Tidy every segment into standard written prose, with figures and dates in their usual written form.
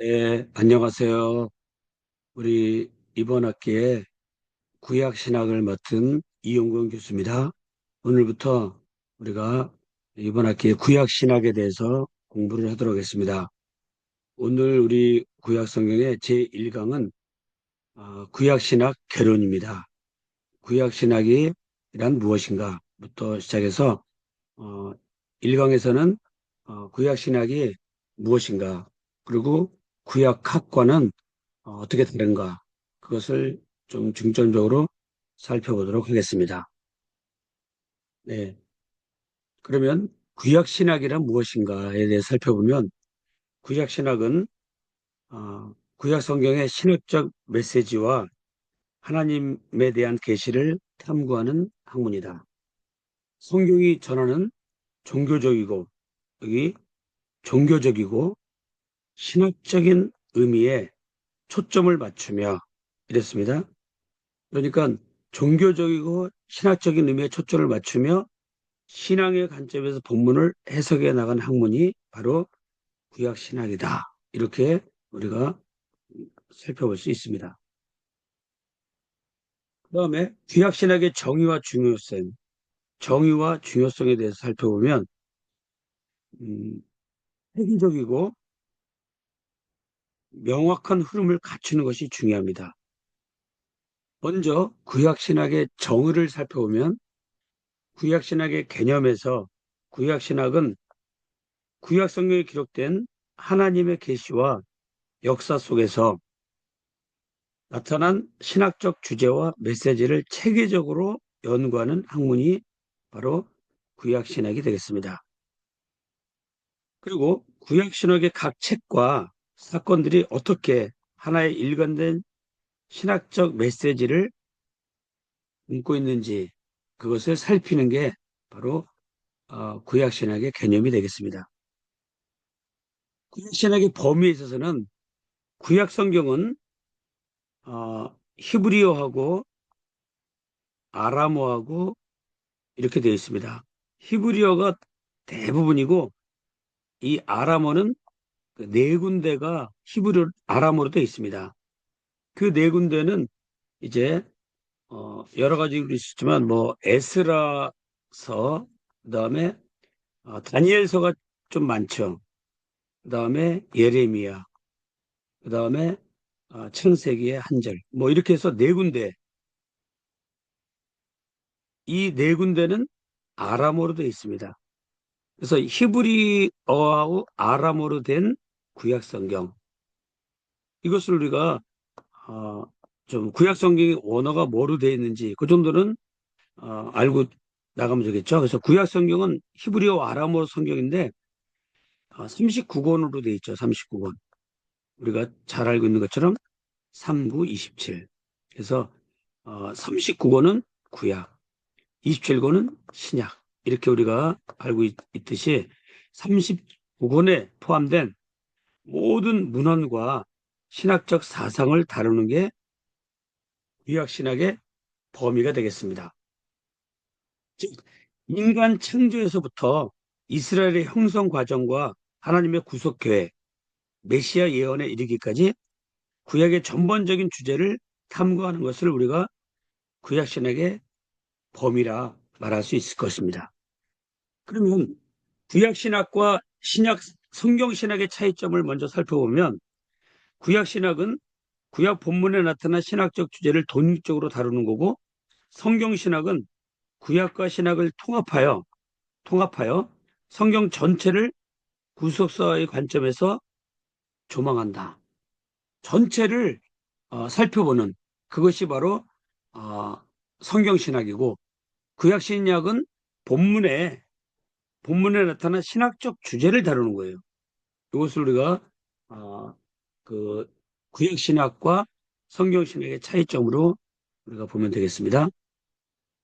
네, 안녕하세요. 우리 이번 학기에 구약신학을 맡은 이용근 교수입니다. 오늘부터 우리가 이번 학기에 구약신학에 대해서 공부를 하도록 하겠습니다. 오늘 우리 구약성경의 제1강은 구약신학 개론입니다. 구약신학이란 무엇인가부터 시작해서 1강에서는 구약신학이 무엇인가, 그리고 구약학과는 어떻게 다른가, 그것을 좀 중점적으로 살펴보도록 하겠습니다. 네. 그러면 구약신학이란 무엇인가에 대해 살펴보면, 구약신학은 구약 성경의 신학적 메시지와 하나님에 대한 계시를 탐구하는 학문이다. 성경이 전하는 종교적이고, 여기 종교적이고 신학적인 의미에 초점을 맞추며 이랬습니다. 그러니까 종교적이고 신학적인 의미에 초점을 맞추며 신앙의 관점에서 본문을 해석해 나간 학문이 바로 구약신학이다. 이렇게 우리가 살펴볼 수 있습니다. 그 다음에 구약신학의 정의와 중요성에 대해서 살펴보면 음, 획기적이고 명확한 흐름을 갖추는 것이 중요합니다. 먼저 구약신학의 정의를 살펴보면 구약신학의 개념에서 구약신학은 구약성경에 기록된 하나님의 계시와 역사 속에서 나타난 신학적 주제와 메시지를 체계적으로 연구하는 학문이 바로 구약신학이 되겠습니다. 그리고 구약신학의 각 책과 사건들이 어떻게 하나의 일관된 신학적 메시지를 담고 있는지 그것을 살피는 게 바로 구약신학의 개념이 되겠습니다. 구약신학의 범위에 있어서는 구약성경은 히브리어하고 아람어하고 이렇게 되어 있습니다. 히브리어가 대부분이고 이 아람어는 그네 군데가 히브리 아람어로 되어 있습니다. 그 네 군데는 이제 여러 가지 있지만 뭐 에스라서, 그다음에 다니엘서가 좀 많죠. 그다음에 예레미야, 그다음에 창세기의 한 절, 뭐 이렇게 해서 네 군데, 이 네 군데는 아람어로 되어 있습니다. 그래서 히브리어하고 아람어로 된 구약 성경, 이것을 우리가 어, 좀 구약 성경의 원어가 뭐로 되어 있는지 그 정도는 알고 나가면 되겠죠. 그래서 구약 성경은 히브리어 아람어 성경인데 39권으로 되어 있죠. 39권. 우리가 잘 알고 있는 것처럼 39, 27. 그래서 39권은 구약, 27권은 신약. 이렇게 우리가 알고 있듯이 39권에 포함된 모든 문헌과 신학적 사상을 다루는 게 구약신학의 범위가 되겠습니다. 즉, 인간 창조에서부터 이스라엘의 형성 과정과 하나님의 구속 계획, 메시아 예언에 이르기까지 구약의 전반적인 주제를 탐구하는 것을 우리가 구약신학의 범위라 말할 수 있을 것입니다. 그러면 구약신학과 신약 성경신학의 차이점을 먼저 살펴보면 구약신학은 구약 본문에 나타난 신학적 주제를 독립적으로 다루는 거고 성경신학은 구약과 신학을 통합하여 성경 전체를 구속사의 관점에서 조망한다. 전체를 살펴보는 그것이 바로 어, 성경신학이고 구약신약은 본문에 나타난 신학적 주제를 다루는 거예요. 이것을 우리가 어, 그 구약신학과 성경신학의 차이점으로 우리가 보면 되겠습니다.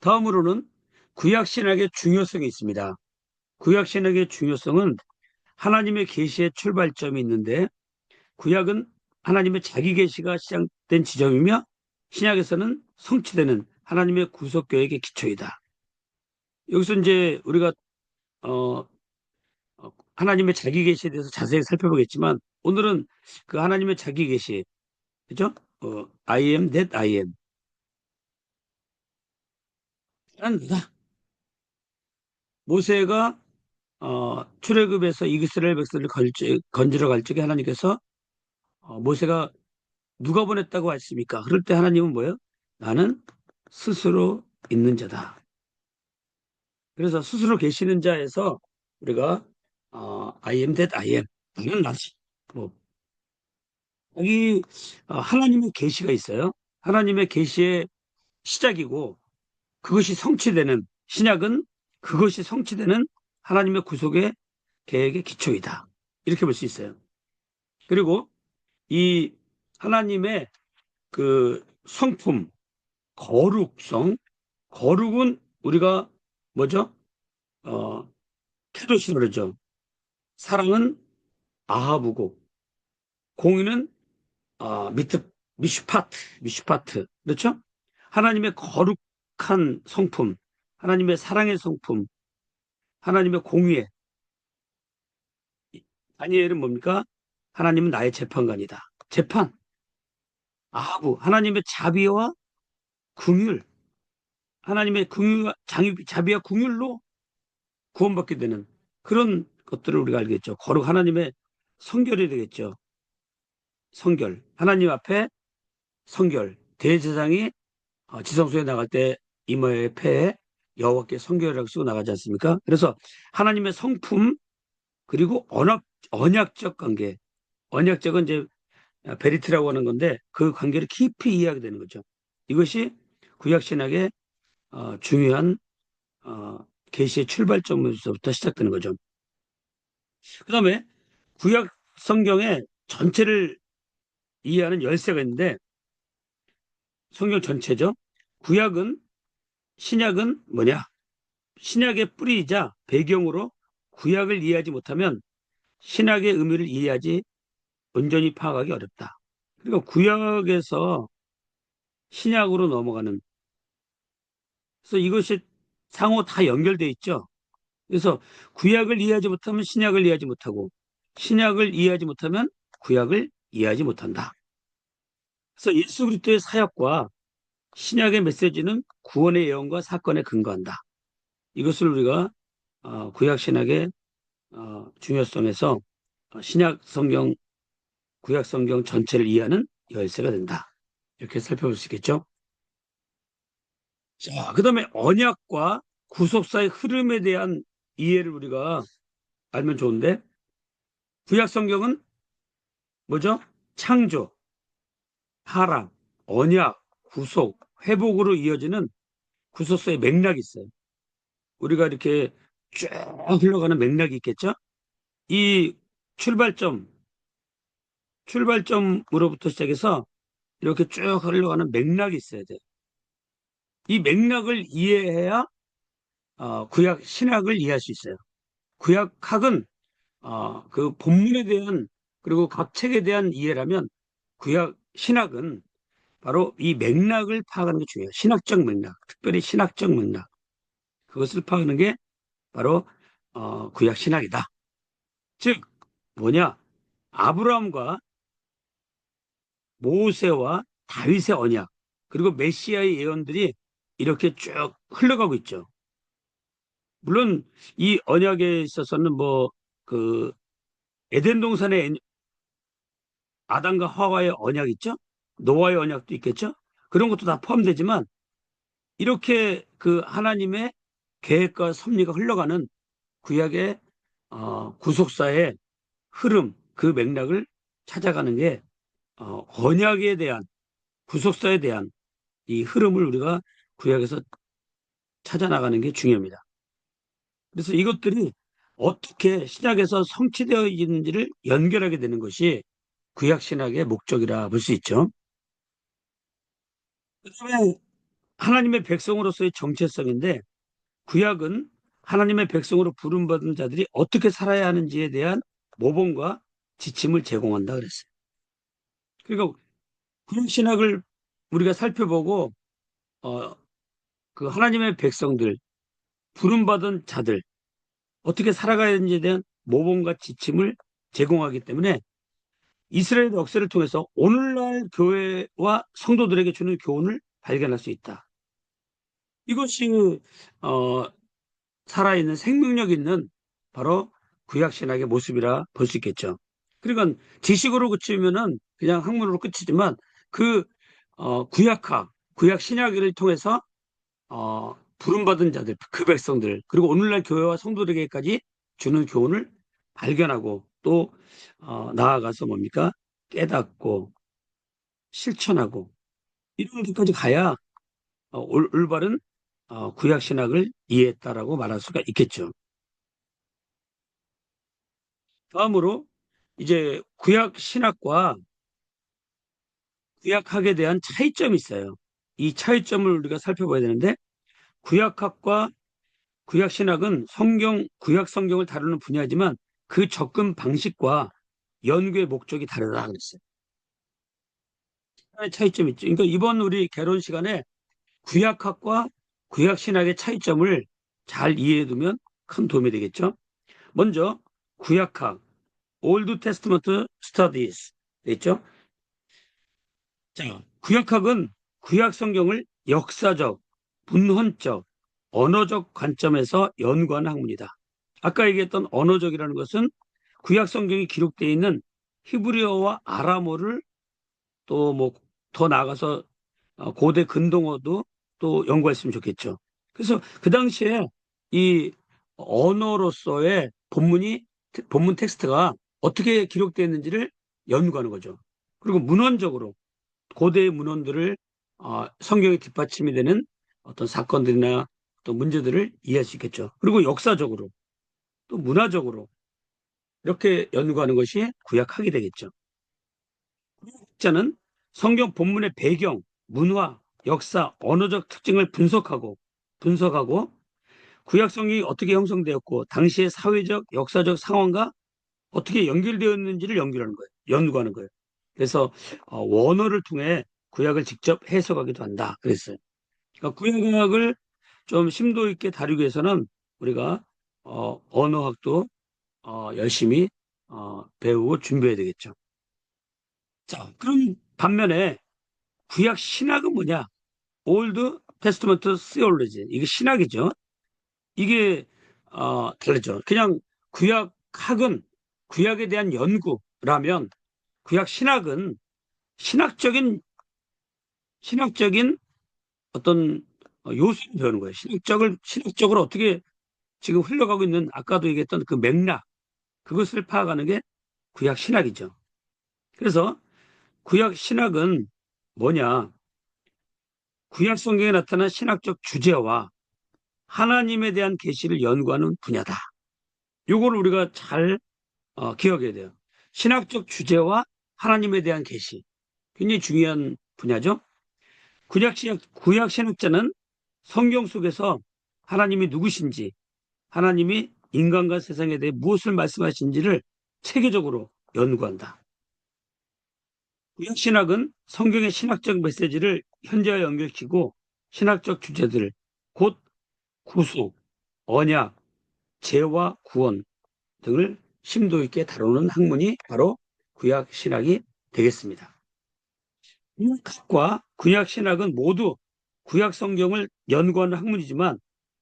다음으로는 구약신학의 중요성이 있습니다. 구약신학의 중요성은 하나님의 계시의 출발점이 있는데 구약은 하나님의 자기 계시가 시작된 지점이며 신약에서는 성취되는 하나님의 구속 계획의 기초이다. 여기서 이제 우리가 어, 하나님의 자기 계시에 대해서 자세히 살펴보겠지만 오늘은 그 하나님의 자기 계시, 그죠? I am that I am. 나는 누다. 모세가 출애굽에서 이스라엘 백성을 건지러 갈 적에 하나님께서 모세가 누가 보냈다고 하십니까? 그럴 때 하나님은 뭐예요? 나는 스스로 있는 자다. 그래서 스스로 계시는 자에서 우리가 I am that I am. 나는 나지. 뭐 여기 하나님의 계시가 있어요. 하나님의 계시의 시작이고 그것이 성취되는 신약은 그것이 성취되는 하나님의 구속의 계획의 기초이다. 이렇게 볼 수 있어요. 그리고 이 하나님의 그 성품, 거룩성, 거룩은 우리가 뭐죠? 어, 캐도시로 그러죠. 사랑은 아하부고 공의는 미트 미슈파트 그렇죠? 하나님의 거룩한 성품, 하나님의 사랑의 성품, 하나님의 공의의 다니엘은 뭡니까? 하나님은 나의 재판관이다. 재판, 아하부, 하나님의 자비와 긍휼, 하나님의 긍휼, 자비와 긍휼로 구원받게 되는 그런 것들을 우리가 알겠죠. 거룩 하나님의 성결이 되겠죠. 성결, 하나님 앞에 성결, 대제사장이 지성소에 나갈 때 이마의 패에 여호와께 성결이라고 쓰고 나가지 않습니까? 그래서 하나님의 성품 그리고 언약적 관계, 언약적은 이제 베리트라고 하는 건데 그 관계를 깊이 이해하게 되는 거죠. 이것이 구약 신학의 중요한 계시의 출발점에서부터 시작되는 거죠. 그다음에 구약 성경의 전체를 이해하는 열쇠가 있는데 성경 전체죠. 구약은 신약은 뭐냐? 신약의 뿌리이자 배경으로 구약을 이해하지 못하면 신약의 의미를 이해하지 온전히 파악하기 어렵다. 그리고 구약에서 신약으로 넘어가는 그래서 이것이 상호 다 연결돼 있죠. 그래서 구약을 이해하지 못하면 신약을 이해하지 못하고 신약을 이해하지 못하면 구약을 이해하지 못한다. 그래서 예수 그리스도의 사역과 신약의 메시지는 구원의 예언과 사건에 근거한다. 이것을 우리가 구약 신약의 중요성에서 신약 성경, 구약 성경 전체를 이해하는 열쇠가 된다. 이렇게 살펴볼 수 있겠죠. 자, 그다음에 언약과 구속사의 흐름에 대한 이해를 우리가 알면 좋은데 구약 성경은 뭐죠? 창조, 타락, 언약, 구속, 회복으로 이어지는 구속사의 맥락이 있어요. 우리가 이렇게 쭉 흘러가는 맥락이 있겠죠? 이 출발점, 출발점으로부터 시작해서 이렇게 쭉 흘러가는 맥락이 있어야 돼요. 이 맥락을 이해해야 구약 신학을 이해할 수 있어요. 구약학은 그 본문에 대한 그리고 각 책에 대한 이해라면 구약 신학은 바로 이 맥락을 파악하는 게 중요해요. 신학적 맥락, 특별히 신학적 맥락. 그것을 파악하는 게 바로 구약 신학이다. 즉 뭐냐? 아브라함과 모세와 다윗의 언약 그리고 메시아의 예언들이 이렇게 쭉 흘러가고 있죠. 물론 이 언약에 있어서는 뭐 그 에덴 동산의 아담과 하와의 언약 있죠? 노아의 언약도 있겠죠? 그런 것도 다 포함되지만 이렇게 그 하나님의 계획과 섭리가 흘러가는 구약의 구속사의 흐름, 그 맥락을 찾아가는 게 언약에 대한 구속사에 대한 이 흐름을 우리가 구약에서 찾아 나가는 게 중요합니다. 그래서 이것들이 어떻게 신약에서 성취되어 있는지를 연결하게 되는 것이 구약 신학의 목적이라 볼 수 있죠. 그다음에 하나님의 백성으로서의 정체성인데 구약은 하나님의 백성으로 부름받은 자들이 어떻게 살아야 하는지에 대한 모범과 지침을 제공한다 그랬어요. 그러니까 구약 신학을 우리가 살펴보고 어, 하나님의 백성들, 부름받은 자들 어떻게 살아가야 하는지에 대한 모범과 지침을 제공하기 때문에 이스라엘 역사를 통해서 오늘날 교회와 성도들에게 주는 교훈을 발견할 수 있다. 이것이 어, 살아있는 생명력 있는 바로 구약신학의 모습이라 볼 수 있겠죠. 그러니까 지식으로 그치면은 그냥 학문으로 끝이지만 그 구약학, 구약신학을 통해서 부름받은 자들, 그 백성들, 그리고 오늘날 교회와 성도들에게까지 주는 교훈을 발견하고 또 나아가서 뭡니까? 깨닫고 실천하고 이런 데까지 가야 올바른 구약 신학을 이해했다라고 말할 수가 있겠죠. 다음으로 이제 구약 신학과 구약학에 대한 차이점이 있어요. 이 차이점을 우리가 살펴봐야 되는데 구약학과 구약 신학은 구약 성경을 다루는 분야지만 그 접근 방식과 연구의 목적이 다르다 그랬어요. 하나의 차이점이 있죠. 그러니까 이번 우리 개론 시간에 구약학과 구약 신학의 차이점을 잘 이해해 두면 큰 도움이 되겠죠. 먼저 구약학, 올드 테스트먼트 스터디스 있죠. 자, 구약학은 구약 성경을 역사적, 문헌적, 언어적 관점에서 연구하는 학문이다. 아까 얘기했던 언어적이라는 것은 구약 성경이 기록되어 있는 히브리어와 아람어를 또 뭐 더 나아가서 고대 근동어도 또 연구했으면 좋겠죠. 그래서 그 당시에 이 언어로서의 본문 텍스트가 어떻게 기록되었는지를 연구하는 거죠. 그리고 문헌적으로 고대의 문헌들을 성경의 뒷받침이 되는 어떤 사건들이나 또 문제들을 이해할 수 있겠죠. 그리고 역사적으로 또 문화적으로 이렇게 연구하는 것이 구약학이 되겠죠. 학자는 성경 본문의 배경, 문화, 역사, 언어적 특징을 분석하고 구약 성경이 어떻게 형성되었고 당시의 사회적, 역사적 상황과 어떻게 연결되었는지를 연구하는 거예요. 그래서 원어를 통해 구약을 직접 해석하기도 한다. 그랬어요. 그러니까 구약을 좀 심도 있게 다루기 위해서는 우리가 언어학도 열심히 배우고 준비해야 되겠죠. 자, 그럼 반면에 구약 신학은 뭐냐? 올드 테스트먼트 시올로지. 이게 신학이죠. 이게 다르죠. 그냥 구약학은 구약에 대한 연구라면 구약 신학은 신학적인 신학적인 어떤 요소를 배우는 거예요. 신학적으로 어떻게 지금 흘러가고 있는 아까도 얘기했던 그 맥락 그것을 파악하는 게 구약 신학이죠. 그래서 구약 신학은 뭐냐? 구약 성경에 나타난 신학적 주제와 하나님에 대한 계시를 연구하는 분야다. 요거를 우리가 잘 기억해야 돼요. 신학적 주제와 하나님에 대한 계시. 굉장히 중요한 분야죠. 구약 신학자는 성경 속에서 하나님이 누구신지, 하나님이 인간과 세상에 대해 무엇을 말씀하신지를 체계적으로 연구한다. 구약 신학은 성경의 신학적 메시지를 현재와 연결시키고 신학적 주제들, 곧 구속, 언약, 죄와 구원 등을 심도 있게 다루는 학문이 바로 구약 신학이 되겠습니다. 구약과 구약 신학은 모두 구약 성경을 연구하는 학문이지만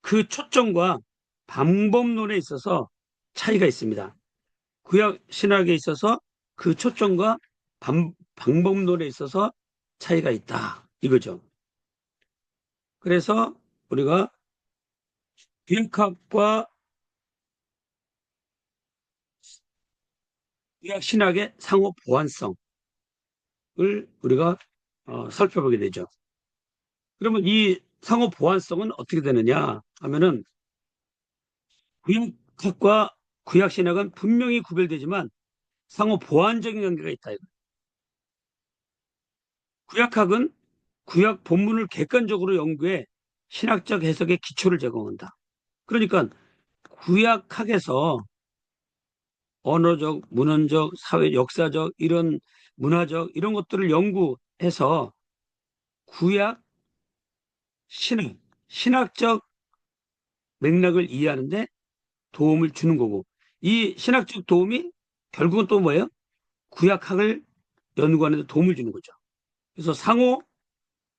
그 초점과 방법론에 있어서 차이가 있습니다. 구약 신학에 있어서 그 초점과 방법론에 있어서 차이가 있다. 이거죠. 그래서 우리가 구약학과 구약 신학의 상호 보완성을 우리가 살펴보게 되죠. 그러면 이 상호 보완성은 어떻게 되느냐 하면은 구약학과 구약신학은 분명히 구별되지만 상호 보완적인 관계가 있다. 구약학은 구약 본문을 객관적으로 연구해 신학적 해석의 기초를 제공한다. 그러니까 구약학에서 언어적, 문헌적, 사회, 역사적 이런 문화적 이런 것들을 연구해서 구약 신학적 맥락을 이해하는데 도움을 주는 거고 이 신학적 도움이 결국은 또 뭐예요? 구약학을 연구하는 데 도움을 주는 거죠. 그래서 상호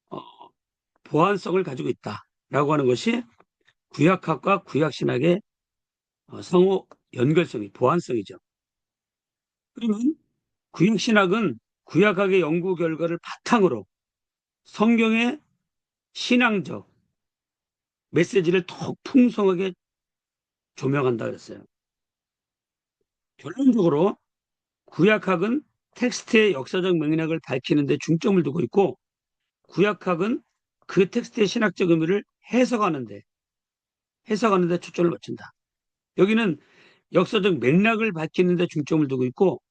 어, 보완성을 가지고 있다라고 하는 것이 구약학과 구약신학의 상호 연결성이 보완성이죠. 그러면 구약신학은 구약학의 연구 결과를 바탕으로 성경의 신앙적 메시지를 더욱 풍성하게 조명한다 그랬어요. 결론적으로 구약학은 텍스트의 역사적 맥락을 밝히는 데 중점을 두고 있고 구약학은 그 텍스트의 신학적 의미를 해석하는 데 초점을 맞춘다. 여기는 역사적 맥락을 밝히는 데 중점을 두고 있고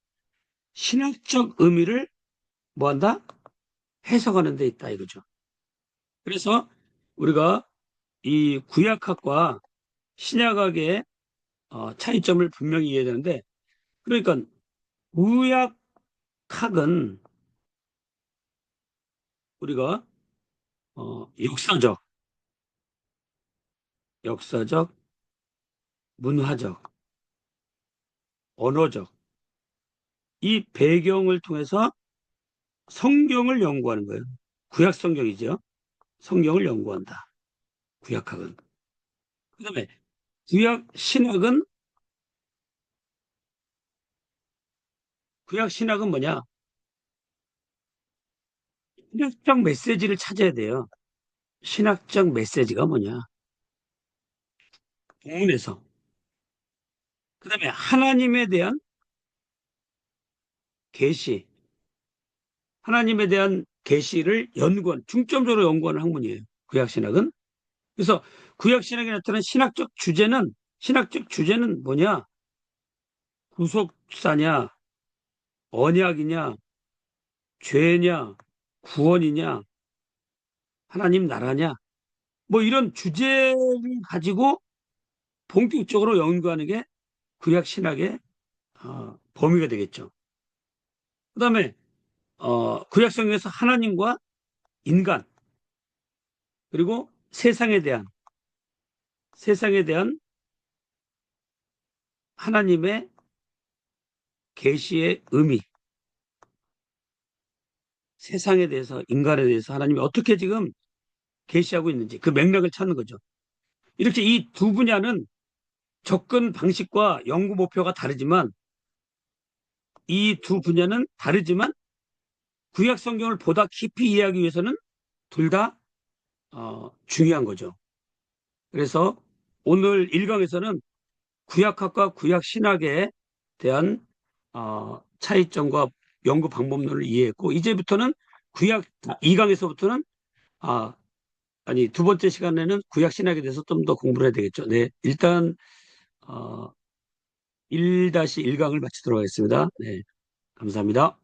신학적 의미를 뭐한다? 해석하는 데 있다 이거죠. 그래서 우리가 이 구약학과 신약학의 차이점을 분명히 이해해야 되는데 그러니까 구약학은 우리가 역사적, 문화적, 언어적 이 배경을 통해서 성경을 연구하는 거예요. 구약 성경이죠. 성경을 연구한다. 구약학은. 그다음에 구약 신학은 뭐냐? 신학적 메시지를 찾아야 돼요. 신학적 메시지가 뭐냐? 본문에서. 그다음에 하나님에 대한 계시, 하나님에 대한 계시를 중점적으로 연구하는 학문이에요. 구약 신학은. 그래서 구약 신학에 나타난 신학적 주제는 뭐냐? 구속사냐, 언약이냐, 죄냐, 구원이냐, 하나님 나라냐, 뭐 이런 주제를 가지고 본격적으로 연구하는 게 구약 신학의 범위가 되겠죠. 그다음에 구약 성경에서 하나님과 인간 그리고 세상에 대한 하나님의 계시의 의미, 세상에 대해서 인간에 대해서 하나님이 어떻게 지금 계시하고 있는지 그 맥락을 찾는 거죠. 이렇게 이 두 분야는 접근 방식과 연구 목표가 다르지만 이 두 분야는 다르지만 구약 성경을 보다 깊이 이해하기 위해서는 둘 다 중요한 거죠. 그래서 오늘 1강에서는 구약학과 구약신학에 대한 차이점과 연구 방법론을 이해했고 이제부터는 구약 2강에서부터는 아, 아니 두 번째 시간에는 구약신학에 대해서 좀 더 공부를 해야 되겠죠. 네, 일단 1-1강을 마치도록 하겠습니다. 네, 감사합니다.